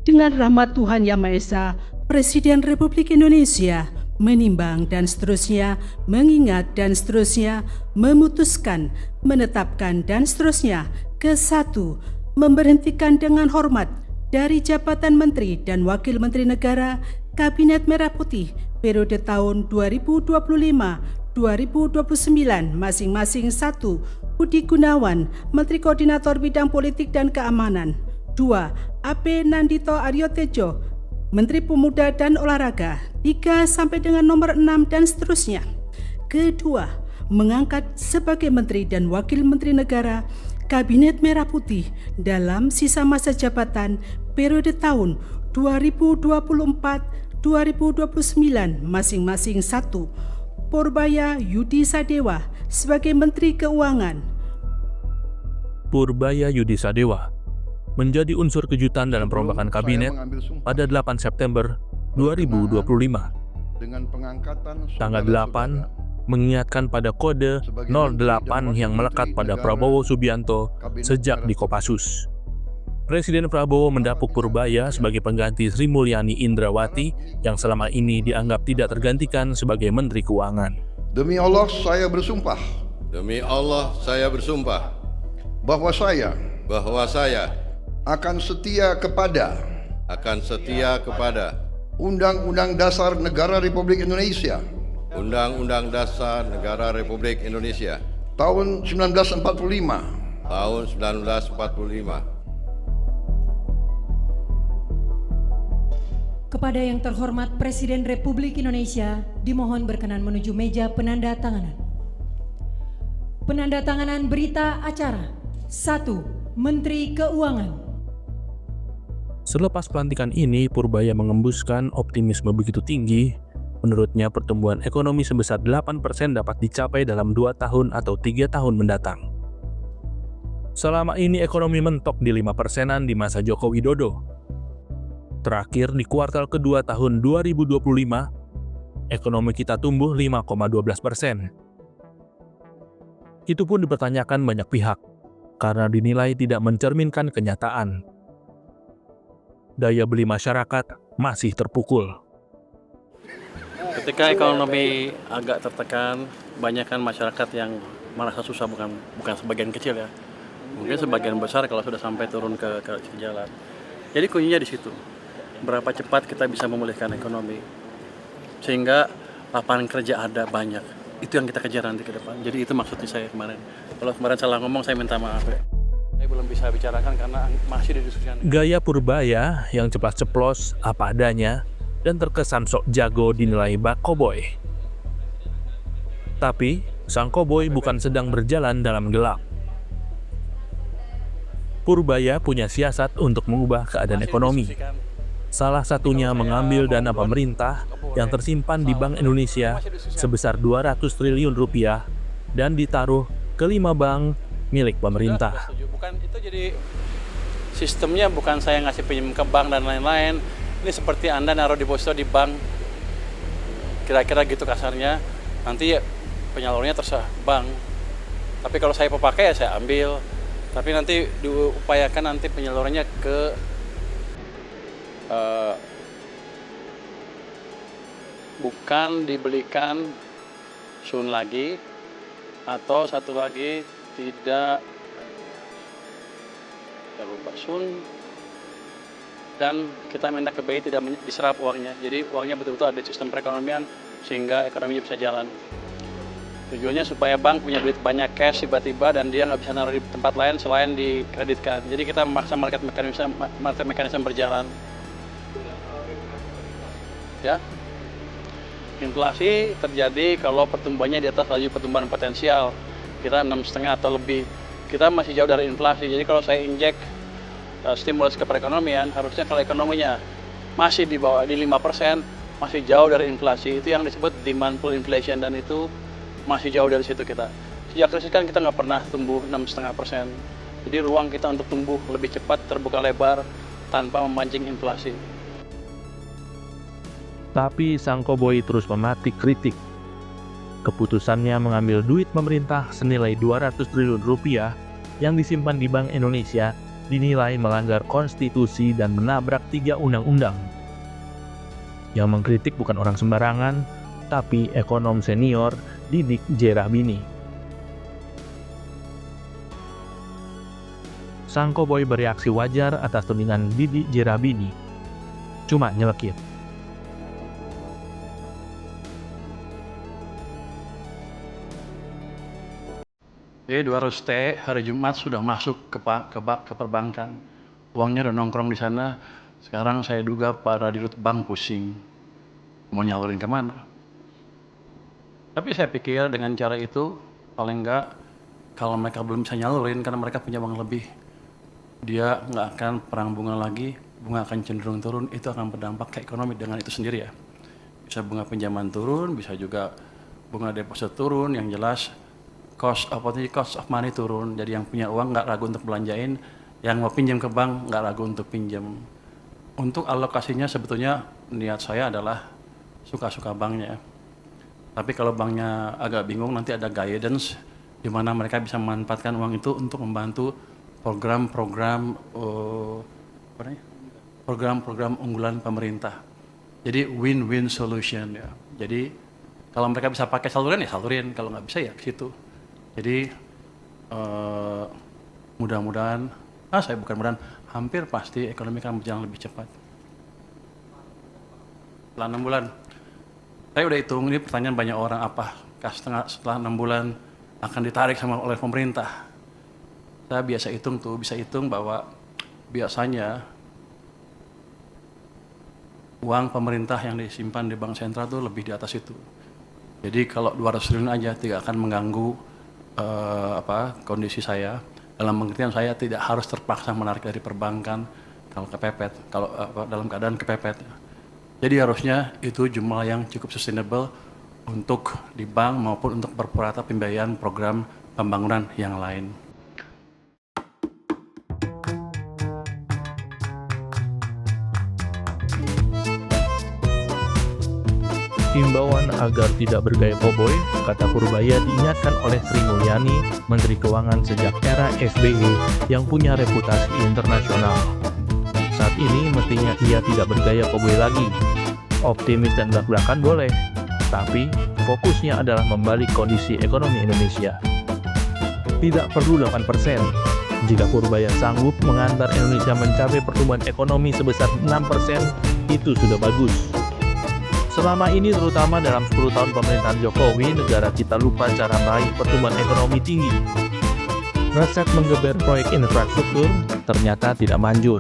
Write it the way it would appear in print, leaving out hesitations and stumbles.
Dengan rahmat Tuhan Yang Maha Esa, Presiden Republik Indonesia menimbang dan seterusnya, mengingat dan seterusnya, memutuskan, menetapkan dan seterusnya. Ke-1, memberhentikan dengan hormat dari jabatan Menteri dan Wakil Menteri Negara Kabinet Merah Putih periode tahun 2025-2029 masing-masing. 1. Budi Gunawan, Menteri Koordinator Bidang Politik dan Keamanan. 2. AP Nandito Aryotejo, Menteri Pemuda dan Olahraga. 3 sampai dengan nomor 6 dan seterusnya. Kedua, mengangkat sebagai Menteri dan Wakil Menteri Negara Kabinet Merah Putih dalam sisa masa jabatan periode tahun 2024-2029 masing-masing. 1. Purbaya Yudi Sadewa sebagai Menteri Keuangan. Purbaya Yudi Sadewa menjadi unsur kejutan dalam perombakan kabinet pada 8 September 2025. Tanggal 8 mengingatkan pada kode 08 yang melekat pada Prabowo Subianto sejak di Kopassus. Presiden Prabowo mendapuk Purbaya sebagai pengganti Sri Mulyani Indrawati yang selama ini dianggap tidak tergantikan sebagai Menteri Keuangan. Demi Allah saya bersumpah. Demi Allah saya bersumpah Bahwa saya akan setia kepada Undang-Undang Dasar Negara Republik Indonesia Undang-Undang Dasar Negara Republik Indonesia tahun 1945 tahun 1945. Kepada yang terhormat Presiden Republik Indonesia, dimohon berkenan menuju meja penandatanganan. Penandatanganan berita acara. 1. Menteri Keuangan. Selepas pelantikan ini, Purbaya mengembuskan optimisme begitu tinggi. Menurutnya, pertumbuhan ekonomi sebesar 8% dapat dicapai dalam 2 tahun atau 3 tahun mendatang. Selama ini ekonomi mentok di 5%-an di masa Joko Widodo. Terakhir di kuartal kedua tahun 2025, ekonomi kita tumbuh 5,12%. Itu pun dipertanyakan banyak pihak, karena dinilai tidak mencerminkan kenyataan. Daya beli masyarakat masih terpukul. Ketika ekonomi agak tertekan, banyak kan masyarakat yang merasa susah, bukan sebagian kecil ya. Mungkin sebagian besar kalau sudah sampai turun ke jalan. Jadi kuncinya di situ. Berapa cepat kita bisa memulihkan ekonomi sehingga lapangan kerja ada banyak. Itu yang kita kejar nanti ke depan. Jadi itu maksudnya saya kemarin. Kalau kemarin salah ngomong, saya minta maaf ya. Saya belum bisa bicarakan karena masih didiskusikan. Gaya Purbaya yang ceplas-ceplos apa adanya dan terkesan sok jago dinilai bak koboi. Tapi sang koboi bukan sedang berjalan dalam gelap. Purbaya punya siasat untuk mengubah keadaan ekonomi. Salah satunya mengambil dana pemerintah yang tersimpan di Bank Indonesia sebesar 200 triliun rupiah dan ditaruh ke 5 bank milik pemerintah. Bukan itu, jadi sistemnya bukan saya ngasih pinjam ke bank dan lain-lain. Ini seperti Anda naruh deposito di bank, kira-kira gitu kasarnya. Nanti ya penyalurnya terserah bank. Tapi kalau saya pakai ya saya ambil. Tapi nanti diupayakan nanti penyalurannya ke bukan dibelikan sun lagi, atau satu lagi tidak lupa sun, dan kita minta ke BI tidak diserap uangnya. Jadi uangnya betul-betul ada di sistem perekonomian sehingga ekonominya bisa jalan. Tujuannya supaya bank punya duit banyak cash tiba-tiba dan dia nggak bisa naruh di tempat lain selain dikreditkan. Jadi kita memaksa market mekanisme berjalan. Ya, inflasi terjadi kalau pertumbuhannya di atas laju pertumbuhan potensial. Kita 6,5 atau lebih. Kita masih jauh dari inflasi. Jadi kalau saya injek stimulus ke perekonomian, harusnya kalau ekonominya masih di bawah di 5%, masih jauh dari inflasi. Itu yang disebut demand pull inflation, dan itu masih jauh dari situ kita. Sejak krisis kan kita nggak pernah tumbuh 6,5%. Jadi ruang kita untuk tumbuh lebih cepat terbuka lebar tanpa memancing inflasi. Tapi sang koboi terus mematik kritik. Keputusannya mengambil duit pemerintah senilai 200 triliun rupiah yang disimpan di Bank Indonesia dinilai melanggar konstitusi dan menabrak 3 undang-undang. Yang mengkritik bukan orang sembarangan, tapi ekonom senior Didik J. Rahbini. Sang koboi bereaksi wajar atas tudingan Didik J. Rahbini, cuma nyelekit. Jadi 200T hari Jumat sudah masuk ke perbankan. Uangnya udah nongkrong di sana. Sekarang saya duga para dirut bank pusing. Mau nyalurin kemana? Tapi saya pikir dengan cara itu, paling enggak kalau mereka belum bisa nyalurin karena mereka punya uang lebih, dia nggak akan perang bunga lagi, bunga akan cenderung turun, itu akan berdampak ke ekonomi dengan itu sendiri ya. Bisa bunga pinjaman turun, bisa juga bunga deposit turun, yang jelas cost of money turun, jadi yang punya uang nggak ragu untuk belanjain, yang mau pinjam ke bank nggak ragu untuk pinjam. Untuk alokasinya sebetulnya niat saya adalah suka-suka banknya. Tapi kalau banknya agak bingung, nanti ada guidance di mana mereka bisa memanfaatkan uang itu untuk membantu program-program unggulan pemerintah. Jadi win-win solution ya. Jadi kalau mereka bisa pakai saluran ya salurin, kalau nggak bisa ya ke situ. Jadi mudah-mudahan, hampir pasti ekonomi akan berjalan lebih cepat. Setelah 6 bulan, saya udah hitung, ini pertanyaan banyak orang, apakah setelah 6 bulan akan ditarik oleh pemerintah. Saya bisa hitung bahwa biasanya uang pemerintah yang disimpan di bank sentral itu lebih di atas itu. Jadi kalau 200 triliun aja tidak akan mengganggu kondisi saya. Dalam pengertian saya tidak harus terpaksa menarik dari perbankan kalau dalam keadaan kepepet. Jadi harusnya itu jumlah yang cukup sustainable untuk di bank maupun untuk perpurata pembiayaan program pembangunan yang lain. Himbauan agar tidak bergaya koboi, kata Purbaya diingatkan oleh Sri Mulyani, Menteri Keuangan sejak era SBY yang punya reputasi internasional. Saat ini mestinya ia tidak bergaya koboi lagi. Optimis dan belak-belakan boleh, tapi fokusnya adalah membalik kondisi ekonomi Indonesia. Tidak perlu 8%. Jika Purbaya sanggup mengantar Indonesia mencapai pertumbuhan ekonomi sebesar 6%, itu sudah bagus. Selama ini, terutama dalam 10 tahun pemerintahan Jokowi, negara kita lupa cara meraih pertumbuhan ekonomi tinggi. Resep menggeber proyek infrastruktur ternyata tidak manjur.